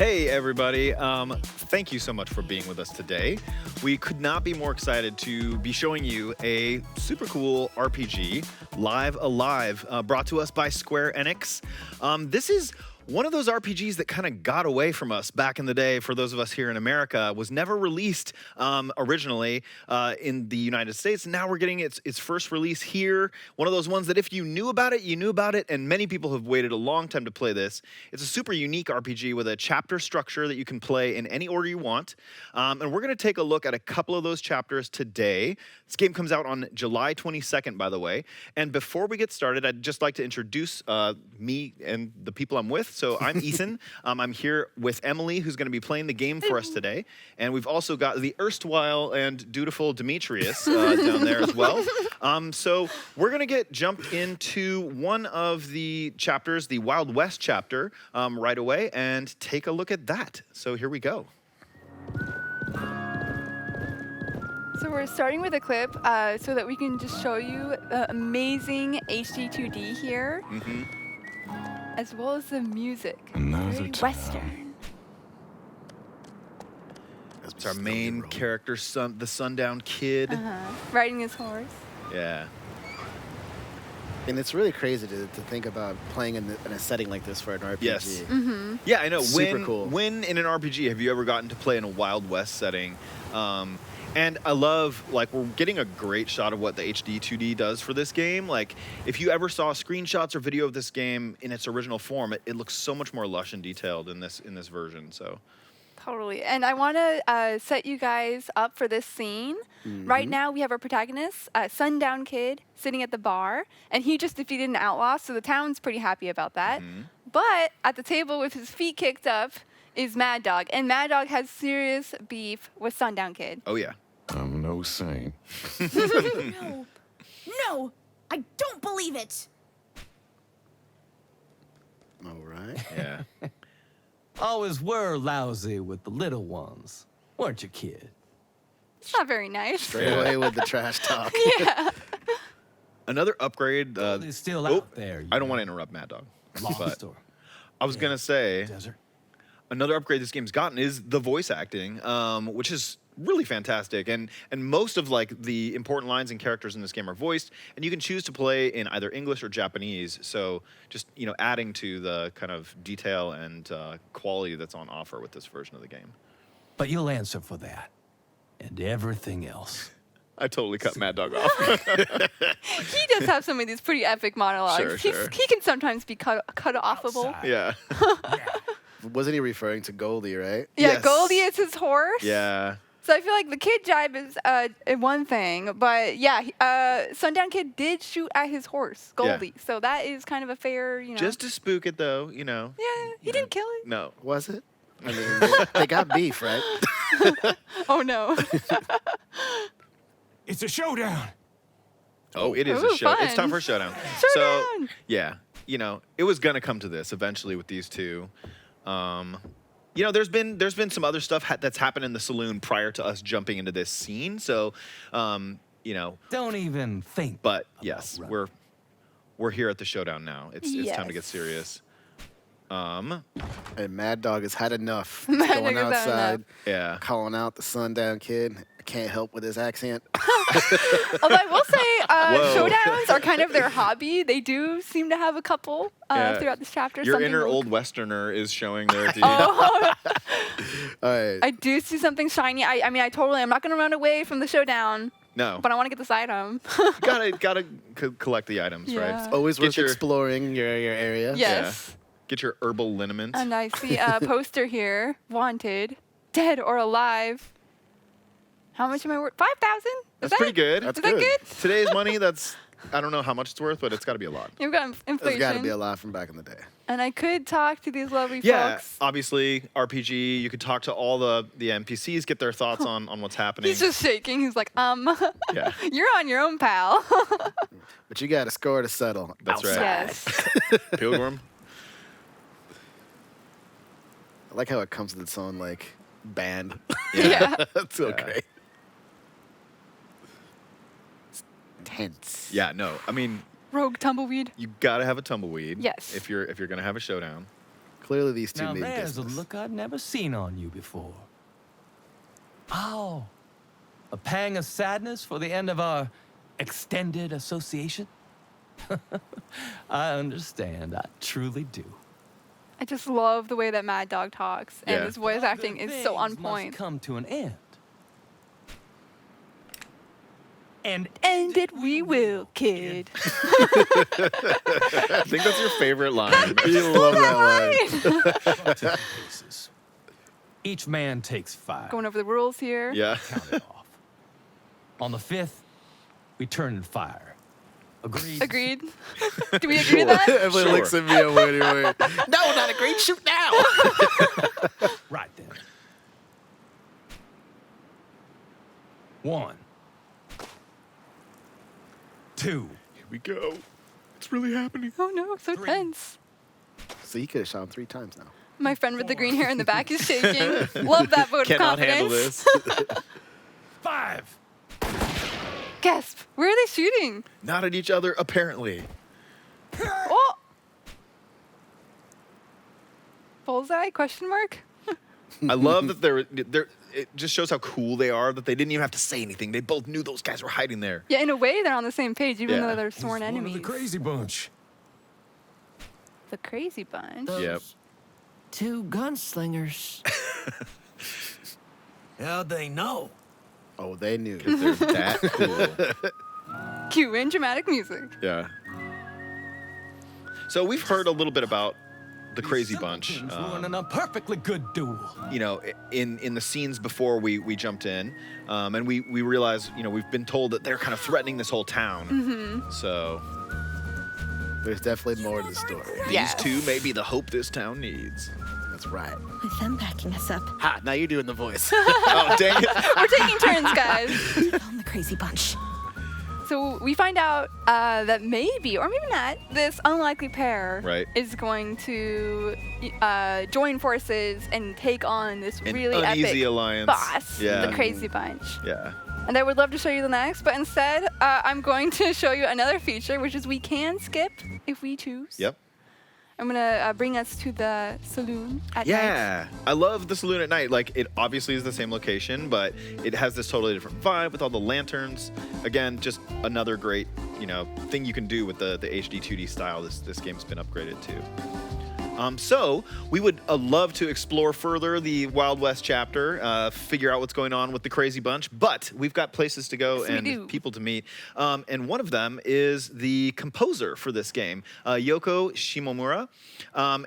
Hey, everybody. Thank you so much for being with us today. We could not be more excited to be showing you a super cool RPG, Live Alive, brought to us by Square Enix. This is one of those RPGs that kind of got away from us back in the day, for those of us here in America, was never released originally in the United States. Now we're getting its first release here. One of those ones that if you knew about it, you knew about it, and many people have waited a long time to play this. It's a super unique RPG with a chapter structure that you can play in any order you want. And we're going to take a look at a couple of those chapters today. This game comes out on July 22nd, by the way. And before we get started, I'd just like to introduce me and the people I'm with. So I'm Ethan. I'm here with Emily, who's going to be playing the game for us today. And we've also got the erstwhile and dutiful Demetrius down there as well. So we're going to jump into one of the chapters, the Wild West chapter, right away and take a look at that. So here we go. So we're starting with a clip so that we can just show you the amazing HD 2D here. Mm-hmm. As well as the music. Another Very Western. It's our main character, the Sundown Kid. Riding his horse. Yeah. And it's really crazy to think about playing in a setting like this for an RPG. Yes. Mm-hmm. Yeah, I know. Super cool. When in an RPG have you ever gotten to play in a Wild West setting? And I love, like, we're getting a great shot of what the HD 2D does for this game. Like, if you ever saw screenshots or video of this game in its original form, it looks so much more lush and detailed in this version. So. Totally. And I want to set you guys up for this scene. Mm-hmm. Right now, we have our protagonist, Sundown Kid, sitting at the bar. And he just defeated an outlaw, so the town's pretty happy about that. Mm-hmm. But at the table with his feet kicked up is Mad Dog. And Mad Dog has serious beef with Sundown Kid. Oh, yeah. I'm no saint. No, I don't believe it. All right. Yeah. Always were lousy with the little ones, weren't you, kid? It's not very nice. Straight away with the trash talk. Yeah. Another upgrade. He's still out there. I don't want to interrupt Mad Dog. Lost but or I was going to say, desert. another upgrade this game's gotten is the voice acting, which is really fantastic. And most of, like, the important lines and characters in this game are voiced, and you can choose to play in either English or Japanese. So just, adding to the kind of detail and quality that's on offer with this version of the game. But you'll answer for that and everything else. I totally cut Mad Dog off. He does have some of these pretty epic monologues. Sure. He can sometimes be cut offable. Outside. Yeah. Wasn't he referring to Goldie, right? Yeah, Yes. Goldie is his horse. Yeah. So I feel like the kid jibe is one thing, but yeah, Sundown Kid did shoot at his horse, Goldie. So that is kind of a fair, Just to spook it, though, Yeah, he didn't kill it. No. Was it? I mean, they got beef, right? Oh no. It's a showdown. Oh, it is Ooh, a show. It's fun. time for a showdown. So, Showdown! yeah, it was gonna come to this eventually with these two. There's been some other stuff that's happened in the saloon prior to us jumping into this scene. So, Don't even think. but about yes, running. we're here at the showdown now. It's time to get Yes. serious. And Mad Dog has had enough. Mad He's Dog going has had outside, Yeah. calling out the Sundown Kid. I can't help with his accent. Although I will say, Whoa. showdowns are kind of their hobby. They do seem to have a couple Yeah. throughout this chapter. Your something inner will- old Westerner is showing there. Oh, All right. I do see something shiny. I'm not going to run away from the showdown, No, but I want to get this item. gotta collect the items, Yeah. right? Always Get worth your- exploring your area. Yes. Get your herbal liniment. And I see a poster here. Wanted, dead or alive. How much am I worth? 5,000? That's pretty good. That's Is that good? Today's money, I don't know how much it's worth, but it's got to be a lot. You've got There's inflation. got to be a lot from back in the day. And I could talk to these lovely Yeah, folks. obviously, RPG, you could talk to all the NPCs, get their thoughts on what's happening. He's just shaking. He's like, Yeah. you're on your own, pal. But you got a score to settle. That's right. Yes. Pilgrim? I like how it comes with its own, like, band. Yeah. That's so Yeah. great. It's tense. Yeah, no. I mean, Rogue tumbleweed. you got to have a tumbleweed. Yes. If you're going to have a showdown. Clearly, these two Now mean there's a business. look I've never seen on you before. Oh, a pang of sadness for the end of our extended association? I understand. I truly do. I just love the way that Mad Dog talks, and Yeah. his voice But acting other is so on things point. Must come to an end. And End it we will, kid. I think that's your favorite line. You love that line. to pieces. Each man takes 5. Going over the rules here. Yeah. Count it off. On the 5th, we turn and fire. Agreed? Agreed. Do we agree with that? Everybody Sure. looks at me and wait, wait. No, not agreed. Shoot now. Right then. 1. 2. Here we go. It's really happening. Oh no, so 3. tense. So you could have shot him 3 times now. My friend with the green hair in the back is shaking. Love that vote of Cannot confidence. handle this. 5. Gasp. Where are they shooting? Not at each other, apparently. Oh! Bullseye? Question mark? I love that they're. It just shows how cool they are that they didn't even have to say anything. They both knew those guys were hiding there. Yeah, in a way, they're on the same page, even Yeah. though they're He's sworn one of enemies. the crazy bunch. The crazy bunch. Yep. 2 gunslingers. How'd they know? Oh, they knew. They're that cool. Cue in dramatic music. Yeah. So we've heard a little bit about the Crazy Bunch. Ruining a perfectly good duel. You know, in the scenes before we jumped in, and we realized, you know, we've been told that they're kind of threatening this whole town. Mm-hmm. So There's definitely more to the story. these two may be the hope this town needs. That's right. With them backing us up, Ha! Now you're doing the voice. Oh, dang it. We're taking turns, guys. found the crazy bunch. So we find out that maybe, or maybe not, this unlikely pair Right. is going to join forces and take on this An really uneasy epic alliance. boss, Yeah. the Crazy Bunch. Yeah. And I would love to show you the next, but instead, I'm going to show you another feature, which is we can skip if we choose. Yep. I'm gonna bring us to the saloon at night. Yeah, I love the saloon at night. Like, it obviously is the same location, but it has this totally different vibe with all the lanterns. Again, just another great, you know, thing you can do with the HD 2D style this game's been upgraded to. So we would love to explore further the Wild West chapter, figure out what's going on with the Crazy Bunch, but we've got places to go Yes, we and do. people to meet. And one of them is the composer for this game, Yoko Shimomura.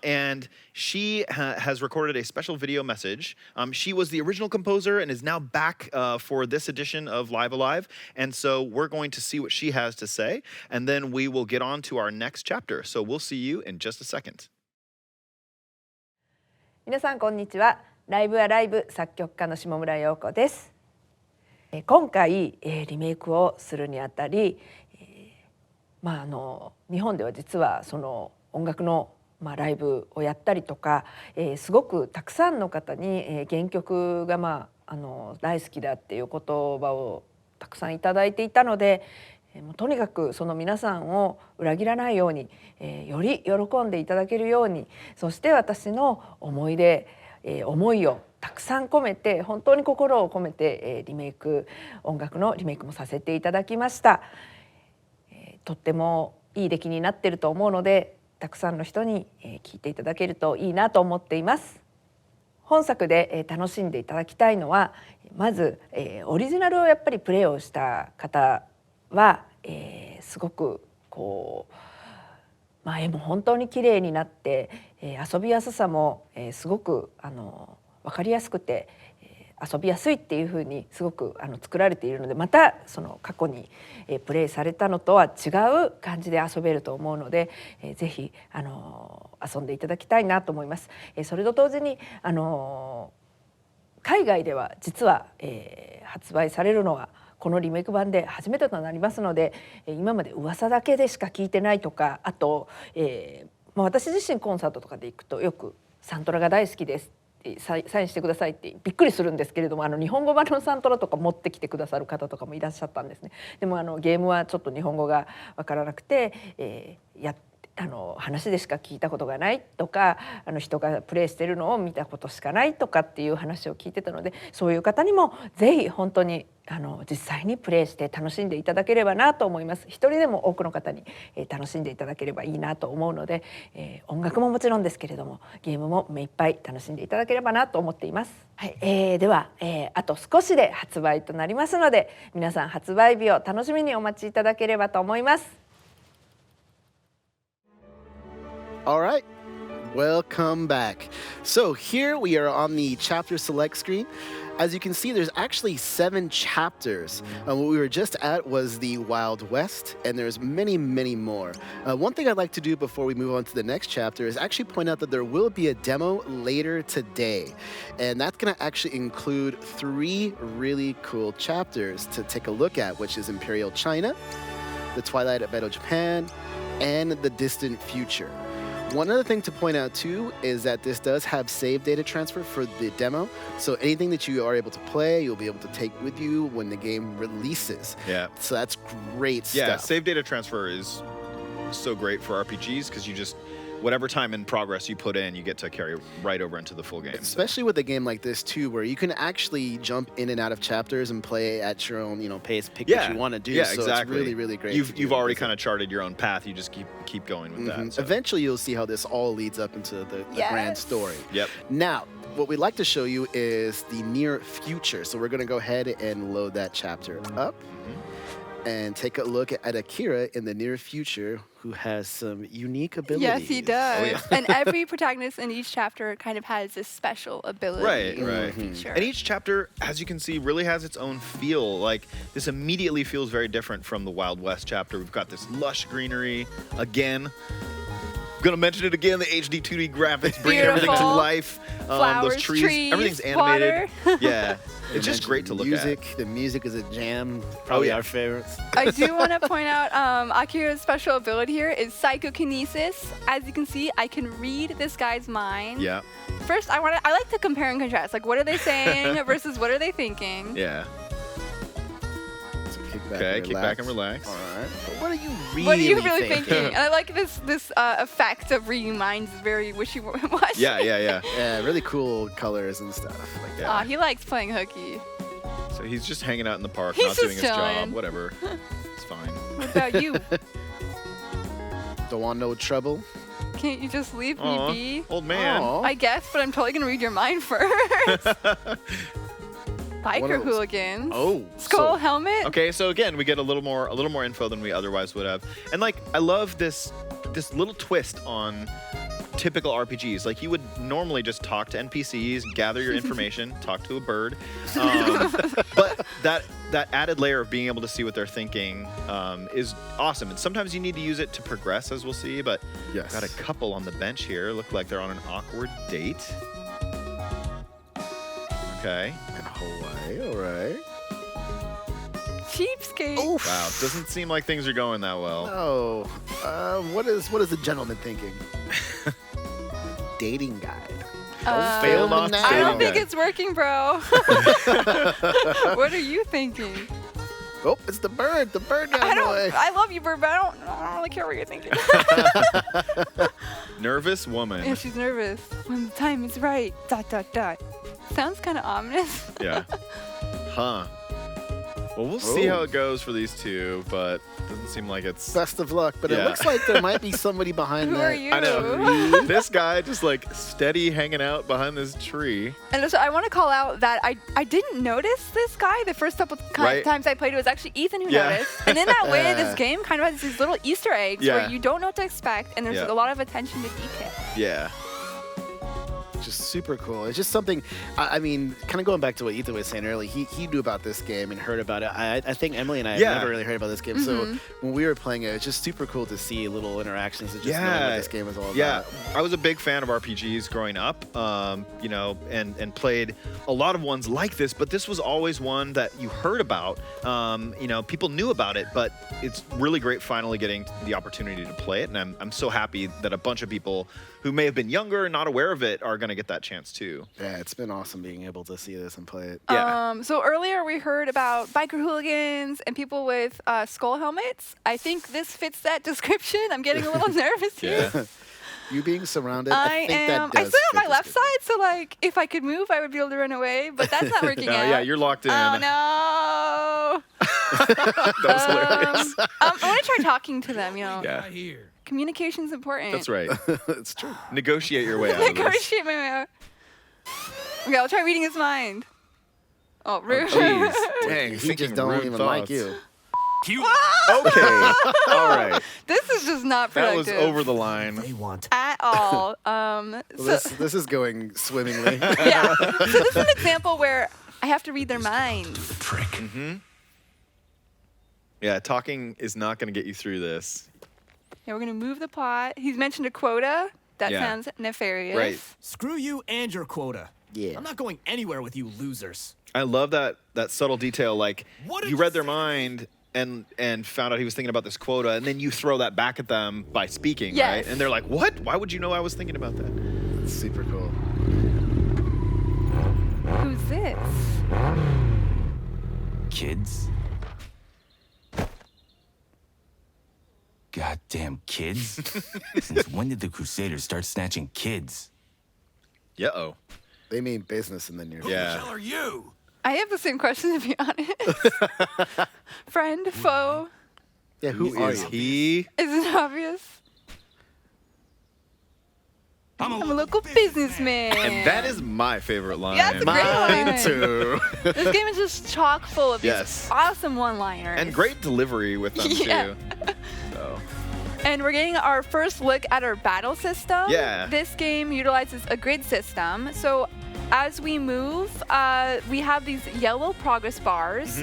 And she has recorded a special video message. She was the original composer and is now back for this edition of Live Alive. And so we're going to see what she has to say, and then we will get on to our next chapter. So we'll see you in just a second. 皆さんこんにちは。ライブアライブ作曲家の下村陽子です。今回リメイクをするにあたり、日本では実はその音楽のライブをやったりとか、すごくたくさんの方に原曲が大好きだっていう言葉をたくさんいただいていたので。もうとにかくその皆さんを裏切らないように、より喜んでいただけるように、そして私の思いをたくさん込めて、本当に心を込めて、音楽のリメイクもさせていただきました。とってもいい出来になっていると思うので、たくさんの人に聴いていただけるといいなと思っています。本作で楽しんでいただきたいのは、まずオリジナルをやっぱりプレイをした方は、すごく絵も本当に綺麗になって、遊びやすさも、すごく分かりやすくて、遊びやすいっていうふうにすごく作られているので、またその過去に、プレイされたのとは違う感じで遊べると思うので、ぜひ遊んでいただきたいなと思います。それと同時に海外では実は、発売されるのはこのリメイク版で初めてとなりますので、今まで噂だけでしか聞いてないとか、あと、私自身コンサートとかで行くとよくサントラが大好きですってサインしてくださいってびっくりするんですけれども、日本語版のサントラとか持ってきてくださる方とかもいらっしゃったんですね。でもゲームはちょっと日本語がわからなくて、話でしか聞いたことがないとか人がプレイしてるのを見たことしかないとかっていう話を聞いてたので、そういう方にもぜひ本当に実際にプレイして楽しんでいただければなと思います。一人でも多くの方に楽しんでいただければいいなと思うので、音楽ももちろんですけれどもゲームも目いっぱい楽しんでいただければなと思っています。はい、では、あと少しで発売となりますので、皆さん発売日を楽しみにお待ちいただければと思います。All right, welcome back. So here we are on the chapter select screen. As you can see, there's actually 7 chapters. What we were just at was the Wild West, and there's many, many more. One thing I'd like to do before we move on to the next chapter is actually point out that there will be a demo later today. And that's going to actually include 3 really cool chapters to take a look at, which is Imperial China, the Twilight of Edo Japan, and the Distant Future. One other thing to point out too is that this does have save data transfer for the demo. So anything that you are able to play, you'll be able to take with you when the game releases. Yeah. So that's great stuff. Yeah, save data transfer is so great for RPGs because you just, whatever time in progress you put in, you get to carry right over into the full game. Especially with a game like this too, where you can actually jump in and out of chapters and play at your own, pace, pick what you want to do. Yeah, so exactly. It's really, really great. You've already kind of charted your own path. You just keep going with that. So. Eventually, you'll see how this all leads up into the grand story. Yep. Now, what we'd like to show you is the near future. So we're going to go ahead and load that chapter up. And take a look at Akira in the near future, who has some unique abilities. Yes, he does. Oh, yeah. And every protagonist in each chapter kind of has this special ability. Right. Feature. And each chapter, as you can see, really has its own feel. Like, this immediately feels very different from the Wild West chapter. We've got this lush greenery again. Gonna mention it again, the HD 2D graphics bringing everything to life. Flowers, those trees, trees, everything's animated. water. Yeah, it's just great to look music. at. The music is a jam. Probably yeah. our favorites. I do want to point out Akira's special ability here is psychokinesis. As you can see, I can read this guy's mind. Yeah. First, I like to compare and contrast. Like, what are they saying versus what are they thinking? Yeah. Okay, kick back and relax. All right. But what are you really What are you really thinking? thinking? And I like this effect of reading minds is very wishy-washy. Yeah. Yeah, really cool colors and stuff like that. He likes playing hooky. So he's just hanging out in the park, He's not doing just his job. chilling. Whatever. It's fine. What about you? Don't want no trouble. Can't you just leave Aw, me be? old man. Aw. I guess, but I'm totally gonna read your mind first. Biker hooligans. Oh, Skull helmet. Okay, so again, we get a little more info than we otherwise would have. And like, I love this little twist on typical RPGs. Like, you would normally just talk to NPCs, gather your information, talk to a bird. But that added layer of being able to see what they're thinking is awesome. And sometimes you need to use it to progress, as we'll see. But Yes. got a couple on the bench here. Look like they're on an awkward date. Okay. Hawaii, all right. Cheapskate. Oof. Wow, doesn't seem like things are going that well. Oh, what is the gentleman thinking? Dating guide. Failed off now. I don't dating think guide. it's working, bro. What are you thinking? Oh, it's the bird guy boy. I love you, bird, but I don't really care what you're thinking. Nervous woman. Yeah, she's nervous. When the time is right. ... Sounds kind of ominous. Yeah. Huh. Well, we'll see how it goes for these two, but doesn't seem like it's... Best of luck, but it Yeah. looks like there might be somebody behind Who that. are you? I know. This guy just like steady hanging out behind this tree. And so I want to call out that I didn't notice this guy the first couple Right. times I played. It was actually Ethan who Yeah. noticed. And in that way, this game kind of has these little Easter eggs Yeah. where you don't know what to expect, and there's Yeah. a lot of attention to detail. Yeah. Just super cool. It's just something, I mean, kind of going back to what Ethan was saying earlier, he knew about this game and heard about it. I think Emily and I Yeah. have never really heard about this game. So when we were playing it, it's just super cool to see little interactions and just knowing what this game was all about. Yeah, I was a big fan of RPGs growing up, and played a lot of ones like this, but this was always one that you heard about. People knew about it, but it's really great finally getting the opportunity to play it, and I'm so happy that a bunch of people who may have been younger and not aware of it are going to to get that chance too. Yeah, it's been awesome being able to see this and play it. Yeah. So earlier we heard about biker hooligans and people with skull helmets. I think this fits that description. I'm getting a little nervous here. Yeah. You being surrounded, I think am. that I does sit on fit my left this side, so like if I could move, I would be able to run away. But that's not working out. Yeah, you're locked in. Oh no! That was hilarious. I want to try talking to them. Yeah. Here. Communication's important. That's right. it's true. Negotiate your way out of this. Negotiate my way out. Okay, I'll try reading his mind. Oh, rude. Jeez. Dang, He thinking just don't rude even thoughts. like you. Okay. All right. This is just not That was productive over the line. They want. at all. Well, this is going swimmingly. Yeah. So this is an example where I have to read their minds. Prick. Yeah, talking is not going to get you through this. Yeah, we're gonna move the plot. He's mentioned a quota. That Yeah. sounds nefarious. Right. Screw you and your quota. Yeah. I'm not going anywhere with you losers. I love that subtle detail. Like, What did you you read their say? mind and found out he was thinking about this quota, and then you throw that back at them by speaking, Yes. right? And they're like, "What? Why would you know I was thinking about that?" It's super cool. Who's this? Kids? Goddamn kids? Since when did the Crusaders start snatching kids? Yeah-oh. They mean business in the near future. Yeah. Are you? I have the same question, to be honest. Friend, foe. Yeah, who are Is you? he? Is it obvious? I'm I'm a local businessman. And that is my favorite line. Yeah, that's a great Mine line. too. This game is just chock full of Yes. these awesome one-liners. And great delivery with them Yeah. too. So. And we're getting our first look at our battle system. Yeah. This game utilizes a grid system. So as we move, we have these yellow progress bars,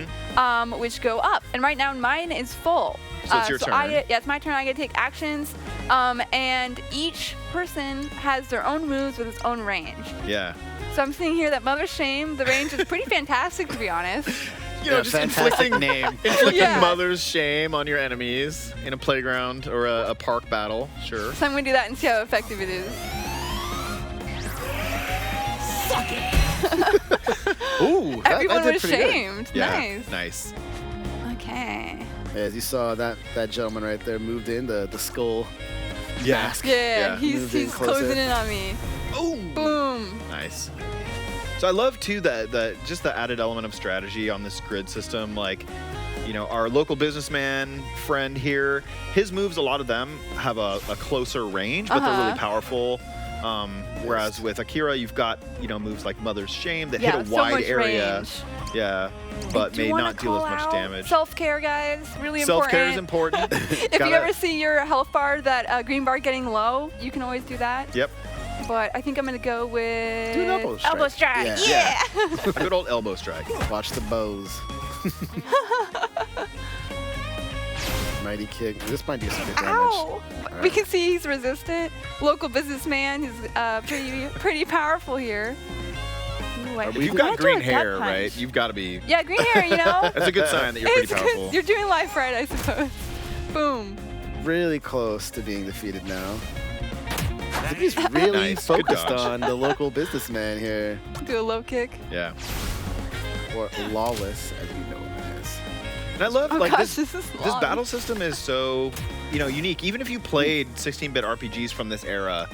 which go up. And right now mine is full. So it's your turn. It's my turn. I get to take actions. And each person has their own moves with its own range. Yeah. So I'm seeing here that Mother Shame, the range is pretty fantastic, to be honest. You know, Yeah, just fantastic inflicting name. inflicting Yeah. mother's shame on your enemies in a playground or a park battle. Sure. So I'm going to do that and see how effective it is. Ooh, Everyone that did was pretty good. shamed. Yeah. Nice. Nice. Okay. As you saw, that gentleman right there moved in, the skull Yeah. mask. Yeah, he's moved in closer. closing in on me. Oh. Boom. Nice. So I love too that just the added element of strategy on this grid system. Like, you know, our local businessman friend here, his moves, a lot of them have a closer range, but they're really powerful. Whereas with Akira, you've got, you know, moves like Mother's Shame that hit a so wide much area. range. Yeah, but Do may you wanna not deal as call much out damage. Self-care, guys, really Self-care is important. important. If you ever see your health bar, that green bar getting low, you can always do that. Yep. But I think I'm gonna go with Do an elbow strike. Elbow strike. Yeah. Yeah. A good old elbow strike. Watch the bows. Mighty kick. This might do some good damage. Ow! We right. can see he's resistant. Local businessman is pretty powerful here. Ooh, I You've wanna got do green a gut hair, punch. right? You've got to be. Yeah, green hair. You know. That's a good sign that you're pretty It's 'cause powerful. You're doing life right, I suppose. Boom. Really close to being defeated now. I think he's really Nice. Good focused dodge. on the local businessman here. Do a low kick. Yeah. Or lawless, as we know him as. And I love Oh like gosh, this. this is This long. battle system is so, you know, unique. Even if you played 16-bit RPGs from this era,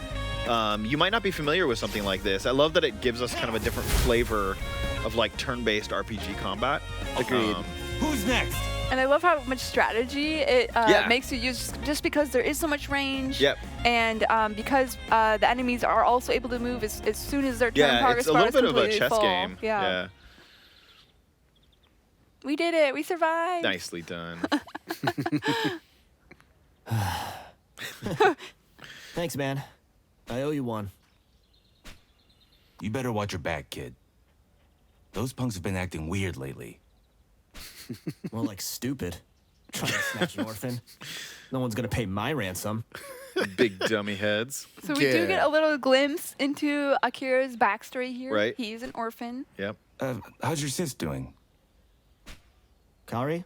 you might not be familiar with something like this. I love that it gives us kind of a different flavor of like turn-based RPG combat. Agreed. Who's next? And I love how much strategy it makes you use, just because there is so much range. Yep. And because the enemies are also able to move as soon as their turn Yeah, progress it's a bar little is bit of a completely chess full. game. Yeah. We did it. We survived. Nicely done. Thanks, man. I owe you one. You better watch your back, kid. Those punks have been acting weird lately. More like stupid. Trying to snatch an orphan. No one's gonna pay my ransom. Big dummy heads. So we do Yeah. get a little glimpse into Akira's backstory here. Right. He's an orphan. Yep. How's your sis doing? Kari?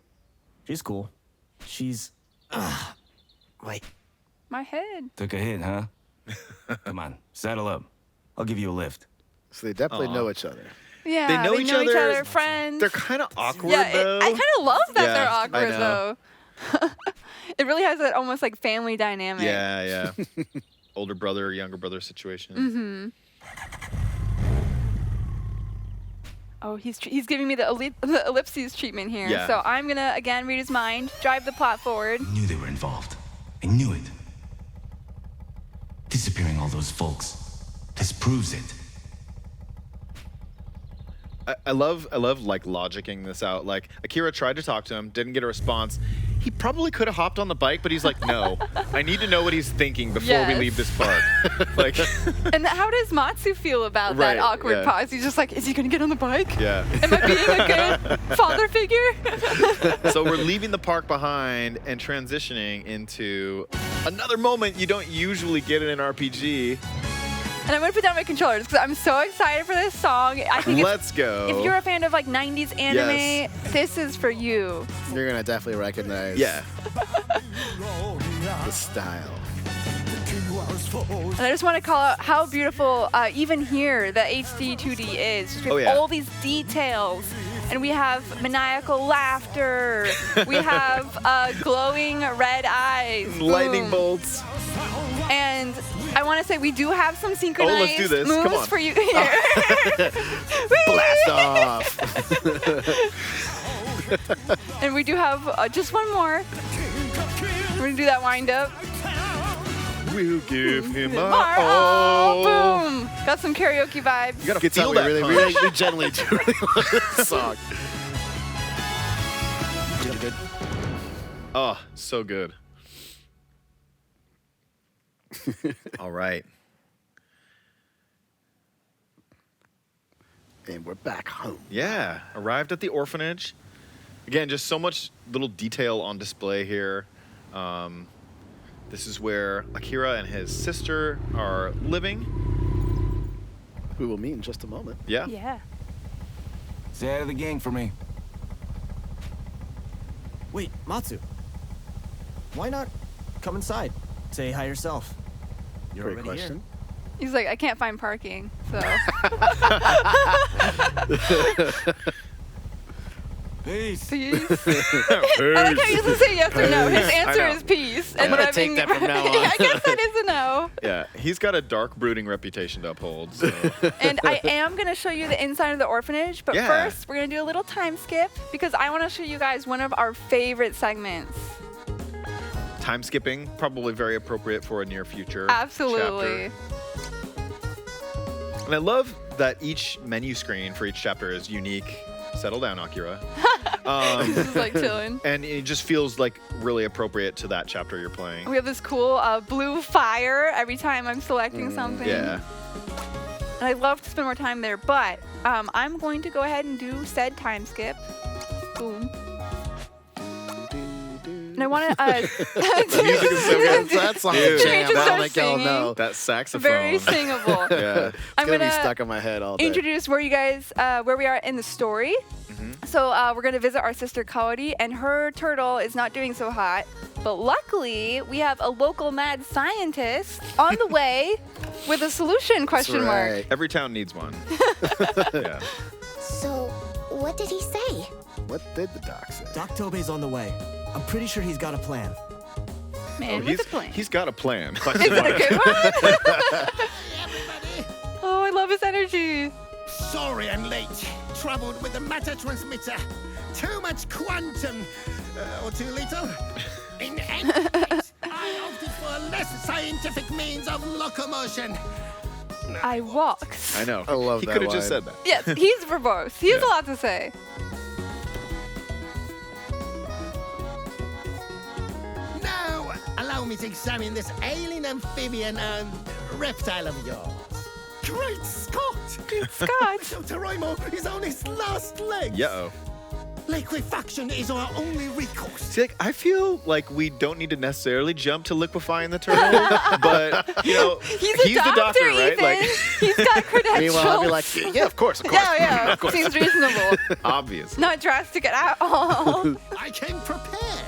She's cool. She's... Wait. My head. Took a hit, huh? Come on, saddle up. I'll give you a lift. So they definitely know each other. Yeah, They know each other. friends. They're kind of awkward, yeah, though. I kind of love that Yeah, they're I awkward, know. though. It really has that almost like family dynamic. Yeah. Older brother, younger brother situation. Oh, he's giving me the ellipses treatment here. Yeah. So I'm going to, again, read his mind, drive the plot forward. I knew they were involved. I knew it. Disappearing all those folks. This proves it. I love like logicking this out. Like Akira tried to talk to him, didn't get a response. He probably could have hopped on the bike, but he's like, no, I need to know what he's thinking before we leave this park. Like, and how does Matsu feel about Right, that awkward yeah. pause? He's just like, is he gonna get on the bike? yeah. Am I being a good father figure? So we're leaving the park behind and transitioning into another moment you don't usually get in an RPG. And I'm gonna put down my controllers because I'm so excited for this song. I think Let's go. if you're a fan of like 90s anime, Yes. this is for you. You're gonna definitely recognize Yeah. the style. And I just want to call out how beautiful, even here, the HD 2D is. Just with all these details. And we have maniacal laughter. We have glowing red eyes. Lightning Boom. bolts. And I want to say we do have some synchronized let's do this. moves Come on. for you here. Blast off. And we do have just one more. We're going to do that wind up. We'll give him Mar- all. Boom! Got some karaoke vibes. You gotta Gets feel out, that we punch. we generally do really love this song. Really good. Oh, so good. All right. And we're back home. Yeah, arrived at the orphanage. Again, just so much little detail on display here. This is where Akira and his sister are living. We will meet in just a moment. Yeah. Yeah. Say hi to the gang for me. Wait, Matsu. Why not come inside? Say hi yourself. You're Great already question. here. He's like, I can't find parking, so. Peace. Peace. I like how he doesn't say yes or no. His answer know. is peace. I'm gonna take that from now on. Yeah, I guess that is a no. Yeah, he's got a dark, brooding reputation to uphold. So. And I am going to show you the inside of the orphanage, but Yeah. first we're going to do a little time skip because I want to show you guys one of our favorite segments. Time skipping, probably very appropriate for a near future Absolutely. chapter. And I love that each menu screen for each chapter is unique. Settle down, Akira. He's just like chilling. And it just feels like really appropriate to that chapter you're playing. We have this cool blue fire every time I'm selecting something. Yeah. And I'd love to spend more time there, but I'm going to go ahead and do said time skip. Boom. And I want to. The music is so good. That song Dude. is jam. Just I'll start make y'all singing. know. That saxophone. Very singable. Yeah. It's I'm gonna be gonna stuck in my head all day. introduce where you guys where we are in the story. So we're gonna visit our sister Kaori, and her turtle is not doing so hot. But luckily, we have a local mad scientist on the way with a solution? Question mark. right. Every town needs one. Yeah. So, what did he say? What did the doc say? Doc Tobey's on the way. I'm pretty sure he's got a plan. Man, what's the plan? He's got a plan. Is it a good one? Oh, I love his energy. Sorry I'm late. Troubled with the matter transmitter. Too much quantum. Or too little. In any case, I opted for a less scientific means of locomotion. I walked. I know. I love he that could have just line. said that. Yes, he's verbose. He has Yeah. a lot to say. Now, allow me to examine this alien amphibian and reptile of yours. Great Scott! Scott. Toroimo is on his last legs. Yeah-oh. Liquefaction is our only recourse. See, like, I feel like we don't need to necessarily jump to liquefying the turtle, but, you know, He's a doctor, right? Ethan. Like, He's got credentials. Meanwhile, I'll be like, yeah, of course, of course. yeah. Seems reasonable. obvious. Not drastic at all. I came prepared.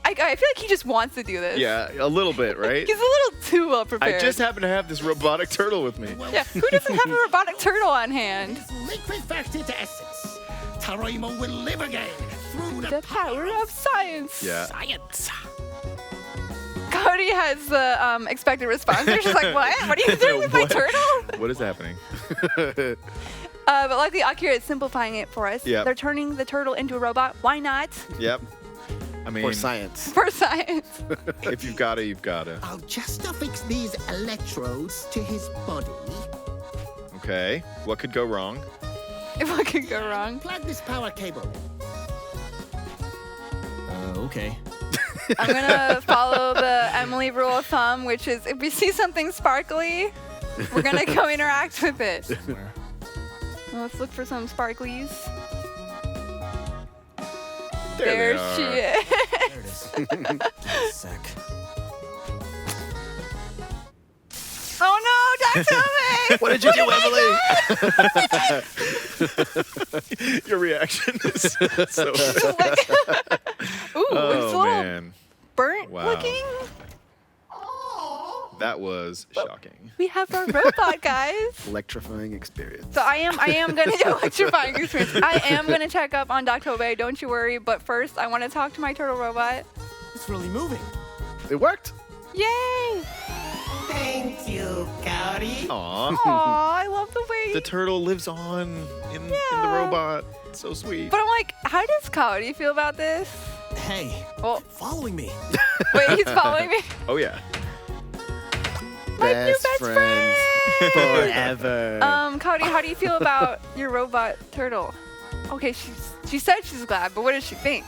I I feel like he just wants to do this. Yeah, a little bit, right? He's a little too well prepared. I just happen to have this robotic turtle with me. Yeah, who doesn't have a robotic turtle on hand? Liquefied to essence. Taroimo will live again through The power of science. Yeah. science. Cody has the expected response. She's like, what? What are you doing with my What? turtle? What is happening? But luckily, Akira is simplifying it for us. Yep. They're turning the turtle into a robot. Why not? Yep. I mean, For science. For science. if you've got to, you've got to. I'll just affix these electrodes to his body. Okay. What could go wrong? What could go wrong? Plug this power cable. Okay. I'm gonna follow the Emily rule of thumb, which is if we see something sparkly, we're gonna go interact with it. Where? Well, let's look for some sparklies. There they she are. is. There it is. Give me a sec. Oh no, Dr. Tobey! What did you do, Emily? Your reaction is so. Ooh, it's a Oh little man, burnt Wow. looking. that was shocking. We have our robot, guys. Electrifying experience. So I am gonna do electrifying experience. I am gonna check up on Dr. Tobey, don't you worry. But first, I want to talk to my turtle robot. It's really moving. It worked. Yay! Thank you, Cody. Aw, Aw, I love the way. the turtle lives on in the Yeah. robot. So sweet. But I'm like, how does Cody feel about this? Hey, Oh, following me. wait, he's following me. Oh yeah. My new best friend. Forever. Cody, how do you feel about your robot turtle? Okay, she said she's glad, but what does she think?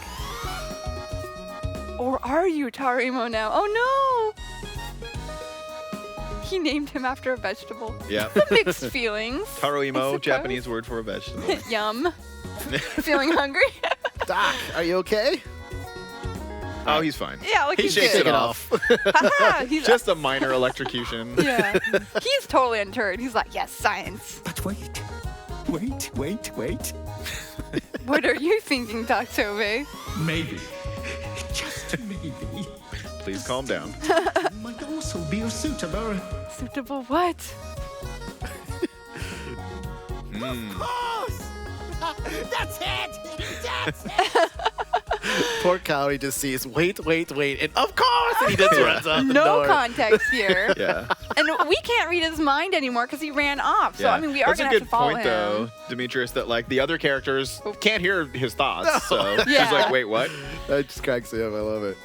Or are you Tarimo now? Oh no! He named him after a vegetable. Yeah. Mixed feelings. I Taroimo, suppose. Japanese word for a vegetable. Yum. Feeling hungry? Doc, are you okay? Oh, he's fine. Yeah, like He he's shakes good. it off. Haha, he's Just a minor electrocution. yeah. He's totally undeterred. He's like, yes, science. But wait. What are you thinking, Dr. Tobey? Maybe. Just maybe. Please calm down. Might also be a suitable. Suitable what? Hmm. Course! That's it! That's it! Poor Cody just sees, wait, and of course, and he just runs out the No door. context here. Yeah. And we can't read his mind anymore because he ran off. So, Yeah. I mean, we are That's going a to have good to follow point, him. though, Demetrius, that like the other characters can't hear his thoughts. So Yeah. she's like, wait, what? That just cracks me up. I love it.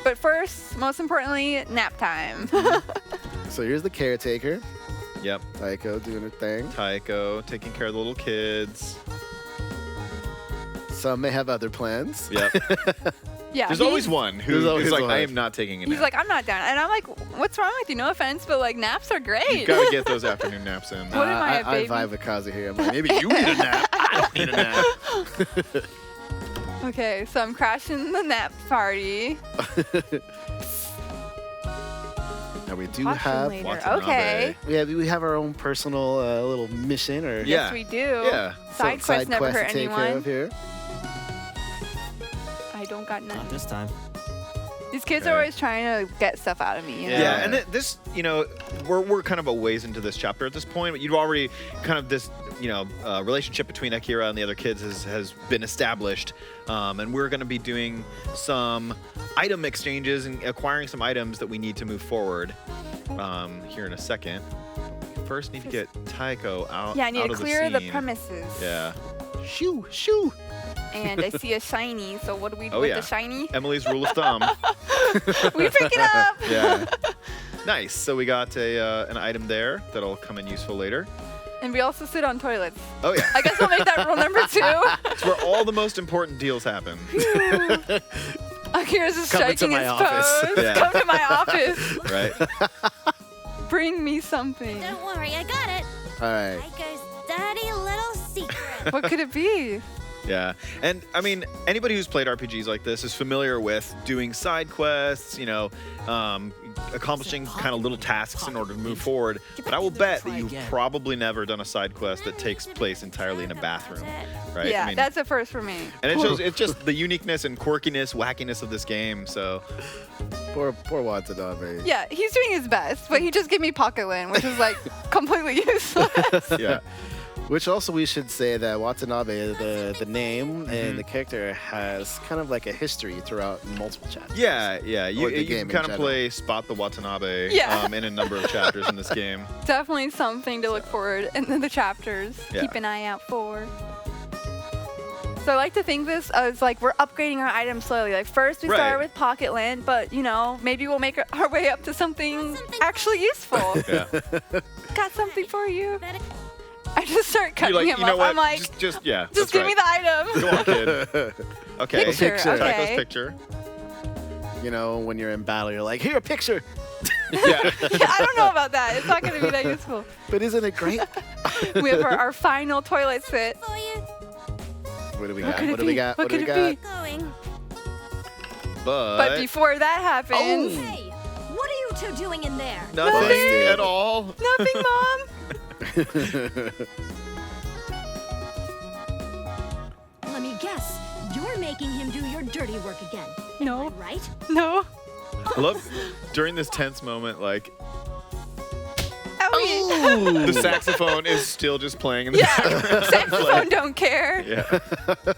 But first, most importantly, nap time. So here's the caretaker, Yep. Taiko, doing her thing. Taiko taking care of the little kids. Some may have other plans. Yep. Yeah. There's he's- always one There's who's always like, one. I am not taking a nap. He's like, I'm not down. And I'm like, what's wrong with you? No offense, but like naps are great. You've got to get those afternoon naps in. What am I, a I baby? vibe with Kazu here. I'm like, maybe you need a nap. I don't need a nap. Okay, so I'm crashing the nap party. Now we do Watch him have, later. Watanabe. Okay. we have our own personal little mission or Yeah. Yes, we do. Yeah. Side some quest never hurt to take care anyone. of here. I don't got Not none. this time. These kids Okay. are always trying to get stuff out of me. You know? Yeah, and this, you know, we're kind of a ways into this chapter at this point, but you've already kind of this, you know, relationship between Akira and the other kids has been established, and we're going to be doing some item exchanges and acquiring some items that we need to move forward here in a second. First, need to get Taiko out. Yeah, I need out to of clear the scene. premises. Yeah. Shoo, shoo. And I see a shiny, so what do we do Oh, with yeah. the shiny? Emily's rule of thumb. We pick it up! Yeah. Nice. So we got an item there that'll come in useful later. And we also sit on toilets. Oh yeah. I guess we'll make that rule number 2. It's where all the most important deals happen. Akira's just Come into shaking my his office. toes. Yeah. Come to my office. Right. Bring me something. Don't worry, I got it. All right. Taiko's dirty little secret. What could it be? Yeah, and I mean, anybody who's played RPGs like this is familiar with doing side quests, you know, accomplishing kind of little tasks in order to move forward. But I will bet that you've probably never done a side quest that takes place entirely in a bathroom, right? Yeah, I mean, that's a first for me. and it shows it's just the uniqueness and quirkiness, wackiness of this game. So Poor Watanabe. Yeah, he's doing his best, but he just gave me Pocket Lint, which is like completely useless. yeah. Which also we should say that Watanabe, the name and the character, has kind of like a history throughout multiple chapters. Yeah. Or the You game can in kind of general. play Spot the Watanabe Yeah. in a number of chapters in this game. Definitely something to look forward in the chapters. Yeah. Keep an eye out for. So I like to think this as like we're upgrading our items slowly. Like first we Right. start with Pocket Lint, but you know, maybe we'll make our way up to something actually useful. Yeah. Got something for you. I just start cutting You're like, him you know off. what? I'm like, just yeah. just that's give right. me the item. Go on, kid. Okay. Picture, Picture. okay. Tycho's picture. You know, when you're in battle, you're like, here, a picture. Yeah. Yeah, I don't know about that. It's not going to be that useful. But isn't it great? We have our final toilet sit. For you. What do we What got? could it What do we be? got? What What do could we it got? be? Going. But before that happens, Hey, what are you two doing in there? Nothing Busted. at all. nothing, Mom. Let me guess. You're making him do your dirty work again. No, Right? no. I love during this tense moment, like Owie. the saxophone is still just playing in the Yeah, background. saxophone don't care. Yeah.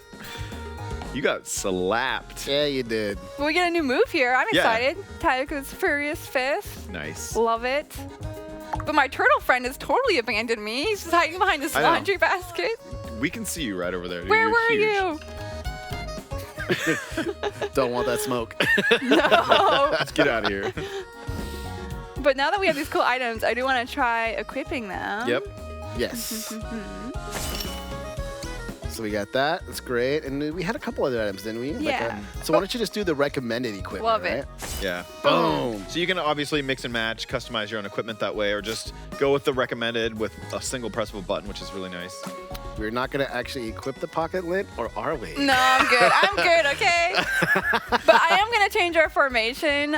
You got slapped. Yeah, you did. We get a new move here. I'm Yeah. excited. Tycho's Furious Fist. Nice. Love it. But my turtle friend has totally abandoned me. He's just hiding behind his I know. laundry basket. We can see you right over there. dude. Where You're were huge. you? Don't want that smoke. No. Let's get out of here. But now that we have these cool items, I do want to try equipping them. Yep. Yes. So we got that. That's great. And we had a couple other items, didn't we? Yeah. So why don't you just do the recommended equipment, Love right? it. Yeah. Boom. So you can obviously mix and match, customize your own equipment that way, or just go with the recommended with a single press of a button, which is really nice. We're not going to actually equip the pocket lint, or are we? No, I'm good. I'm good, okay? But I am going to change our formation.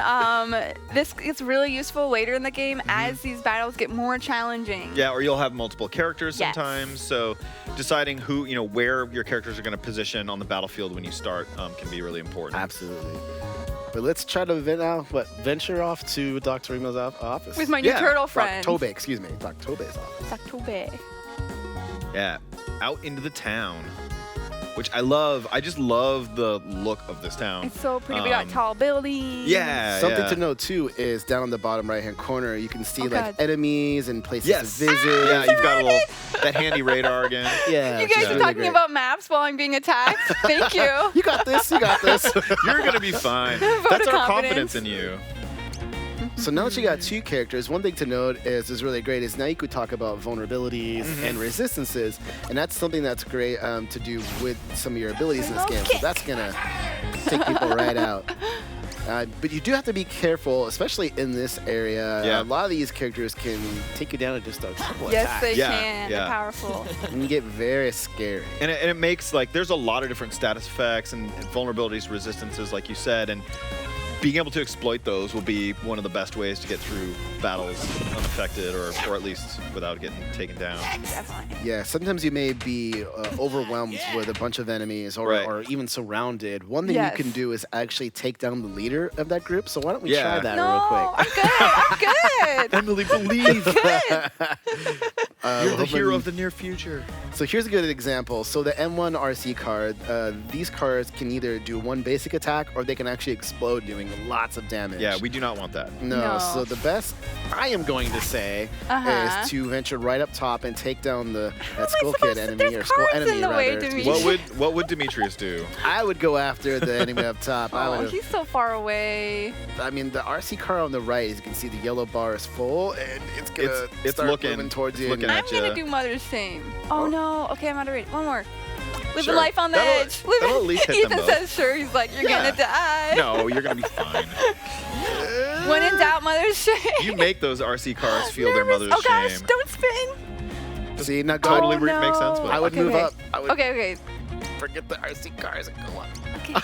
This gets really useful later in the game as these battles get more challenging. Yeah, or you'll have multiple characters Yes. sometimes. So deciding who, where your characters are going to position on the battlefield when you start can be really important. Absolutely. But let's try to venture off to Dr. Rima's office. With my new turtle friend. Dr. Tobey, excuse me. Dr. Tobey's office. Dr. Tobey. Yeah, out into the town, which I love. I just love the look of this town. It's so pretty. We got tall buildings. Yeah. Something yeah. to note too is down on the bottom right-hand corner, you can see Oh, like God. enemies and places Yes. to visit. Yeah, you've got a little that handy radar again. Yeah, You which guys is are really talking great. about maps while I'm being attacked. Thank you. You got this. You got this. You're gonna be fine. Vote That's of our confidence. confidence in you. So now that you got two characters, one thing to note is really great is now you could talk about vulnerabilities and resistances, and that's something that's great to do with some of your abilities in this game. So that's gonna take people right out. But you do have to be careful, especially in this area. Yeah. A lot of these characters can take you down in just a couple Yes, attacks. they Yeah, can. yeah. They're powerful. And you get very scary. And it makes like there's a lot of different status effects and vulnerabilities, resistances, like you said, and being able to exploit those will be one of the best ways to get through battles unaffected or at least without getting taken down. Definitely. Yeah, sometimes you may be overwhelmed with a bunch of enemies or even surrounded. One thing Yes. you can do is actually take down the leader of that group. So why don't we Yeah. try that No, real quick? I'm good. I'm good. Emily, believe. Good. You're the hoping- hero of the near future. So here's a good example. So the M1 RC card, these cards can either do one basic attack or they can actually explode doing lots of damage. Yeah, we do not want that. No, so the best I am going to say Uh-huh. is to venture right up top and take down that Skull supposed Kid to- enemy there's or Skull cards in enemy the way, rather. Demetrius. What would Demetrius do? I would go after the enemy up top. Oh, he's so far away. I mean, the RC car on the right, as you can see, the yellow bar is full, and it's gonna It's start looking- moving towards it's you. looking and at I'm gonna ya. do Mother's Shame. Oh no. Okay, I'm out of range. One more. Living Sure. life on the That'll- edge. that'll at least hit them Ethan both. says sure. He's like, you're Yeah. gonna die. No, you're gonna be fine. When in doubt, Mother's Shame. You make those RC cars feel their Nervous. mother's Oh gosh, shame. don't spin. See, not Totally Oh, no. makes sense, but I would Okay, move okay. up. I would, Okay. forget the RC cars and go up. Okay.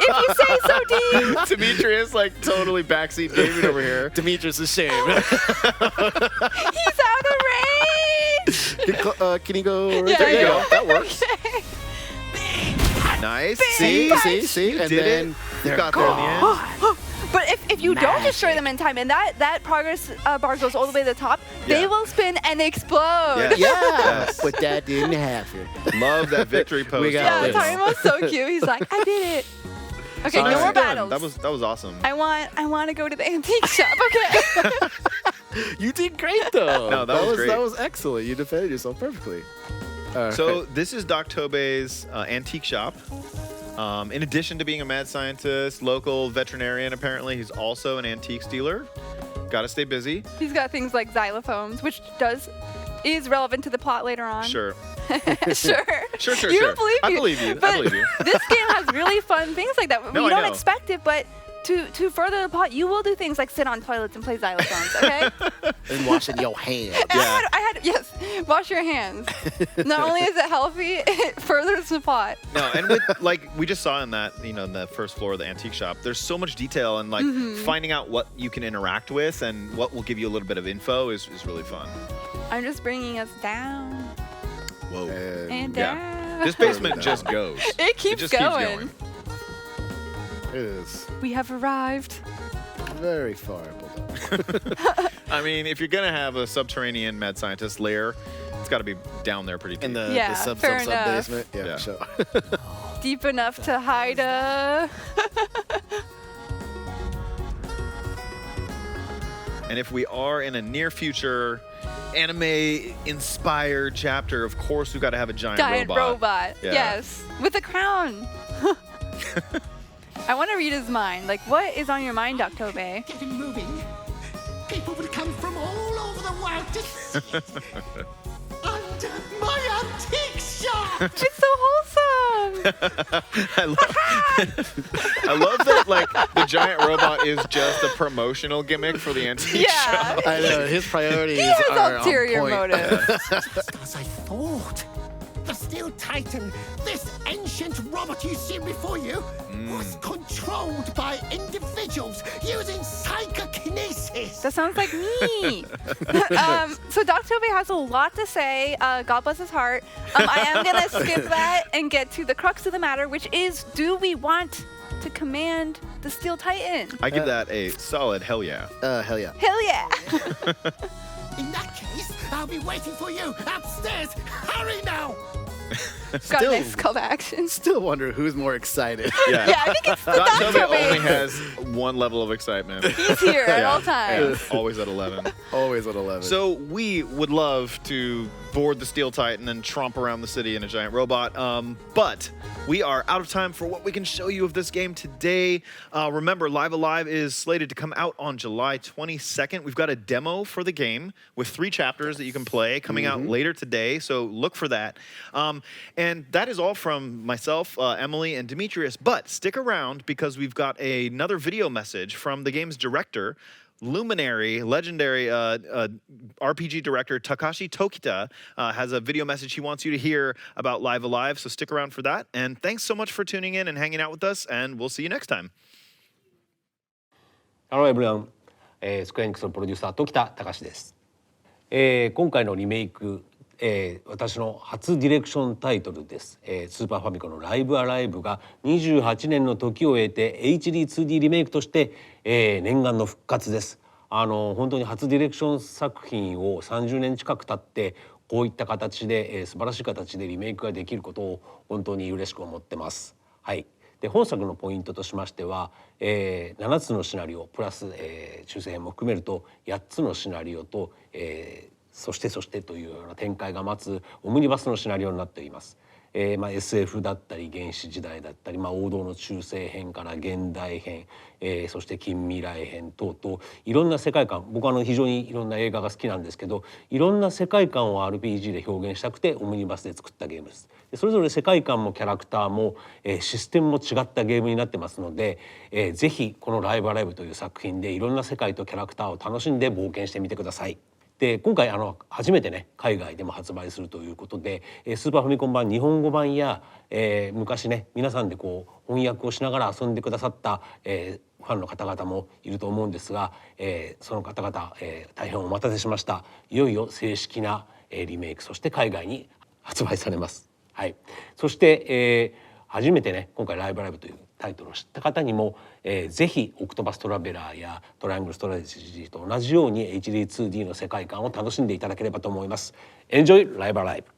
If you say so, Dean. Demetrius, like totally backseat David over here. Demetrius is ashamed. He's out of range. Can you go? Yeah, There you yeah. go. That works. Okay. Nice. See, You and did then it. they're You got there in the end. But if you don't destroy them in time and that progress bar goes all the way to the top, they will spin and explode. Yes. Yeah, but that didn't happen. Love that victory pose. We got Yeah, this. Tarimo's so cute. He's like, I did it. Okay, Nice. no more Good. battles. That was awesome. I want to go to the antique shop. Okay. You did great though. No, that was great. That was excellent. You defended yourself perfectly. So this is Doc Tobey's antique shop. In addition to being a mad scientist, local veterinarian, apparently he's also an antiques dealer. Got to stay busy. He's got things like xylophones, which is relevant to the plot later on. Sure. Sure. Sure. You don't believe I you. believe you. But I believe you. this game has really fun things like that. No, We I don't know. expect it, but to further the plot, you will do things like sit on toilets and play xylophones, okay? And washing your hands. And I had yes, wash your hands. Not only is it healthy, it furthers the plot. No, and with, like we just saw in that, in the first floor of the antique shop, there's so much detail and like finding out what you can interact with and what will give you a little bit of info is really fun. I'm just bringing us down Whoa. and Yeah. down. This basement just goes. It keeps just going. Keeps going. It is We have arrived. very far below. I mean, if you're gonna have a subterranean mad scientist lair, it's got to be down there pretty deep. In the, Yeah, the sub fair sub sub enough. basement. Yeah, Yeah. for sure. Deep enough to hide a. And if we are in a near future anime-inspired chapter, of course we've got to have a giant robot. Yeah. Yes, with a crown. I want to read his mind. Like, what is on your mind, Doc Tobey? Get him moving. People will come from all over the world to see it. Under my antique shop. It's so wholesome. I love that, like, the giant robot is just a promotional gimmick for the antique shop. I know his priorities He has are ulterior on point. motives. Just as I thought. The Steel Titan, this ancient robot you see before you, was controlled by individuals using psychokinesis. That sounds like me. So Doc Tobey has a lot to say. God bless his heart. I am going to skip that and get to the crux of the matter, which is, do we want to command the Steel Titan? I give that a solid hell yeah. Hell yeah. Hell yeah. In that case, I'll be waiting for you upstairs. Hurry now. Got a nice call to action. Still wonder who's more excited. Yeah. Yeah, I think it's the Doc Doc Tobey Tobey. only has one level of excitement. He's here at all times. Yeah, always at 11. Always at 11. So we would love to board the Steel Titan and tromp around the city in a giant robot, but we are out of time for what we can show you of this game today. Remember, Live Alive is slated to come out on July 22nd. We've got a demo for the game with 3 chapters that you can play coming out later today, so look for that. And that is all from myself, Emily, and Demetrius, but stick around because we've got another video message from the game's director, luminary, legendary RPG director Takashi Tokita has a video message he wants you to hear about Live Alive, so stick around for that. And thanks so much for tuning in and hanging out with us, and we'll see you next time. Hello everyone、スクエアエニックスのプロデューサー時田隆です、今回のリメイク、私の初ディレクションタイトルです、スーパーファミコンのライブアライブが28年の時を経て HD2D リメイクとして、念願の復活です。本当に初ディレクション作品を30年近く経ってこういった形で、素晴らしい形でリメイクができることを本当に嬉しく思ってます。はい。で本作のポイントとしましては、7つのシナリオプラス、修正編も含めると8つのシナリオと、そしてというような展開が待つオムニバスのシナリオになっております。SF だったり原始時代だったり、王道の中世編から現代編、そして近未来編等々いろんな世界観、僕は非常にいろんな映画が好きなんですけど、いろんな世界観を RPG で表現したくてオムニバスで作ったゲームです。それぞれ世界観もキャラクターも、システムも違ったゲームになってますので、ぜひこのライブアライブという作品でいろんな世界とキャラクターを楽しんで冒険してみてください。で今回初めてね海外でも発売するということで、スーパーファミコン版日本語版や、昔ね皆さんでこう翻訳をしながら遊んでくださった、ファンの方々もいると思うんですが、その方々、大変お待たせしました。いよいよ正式な、リメイク、そして海外に発売されます。はい、そして、初めてね今回ライブライブというタイトルを知った方にも、ぜひオクトパストラベラーやトライアングルストラテジーと同じように HD2D の世界観を楽しんでいただければと思います。Enjoy Live Alive!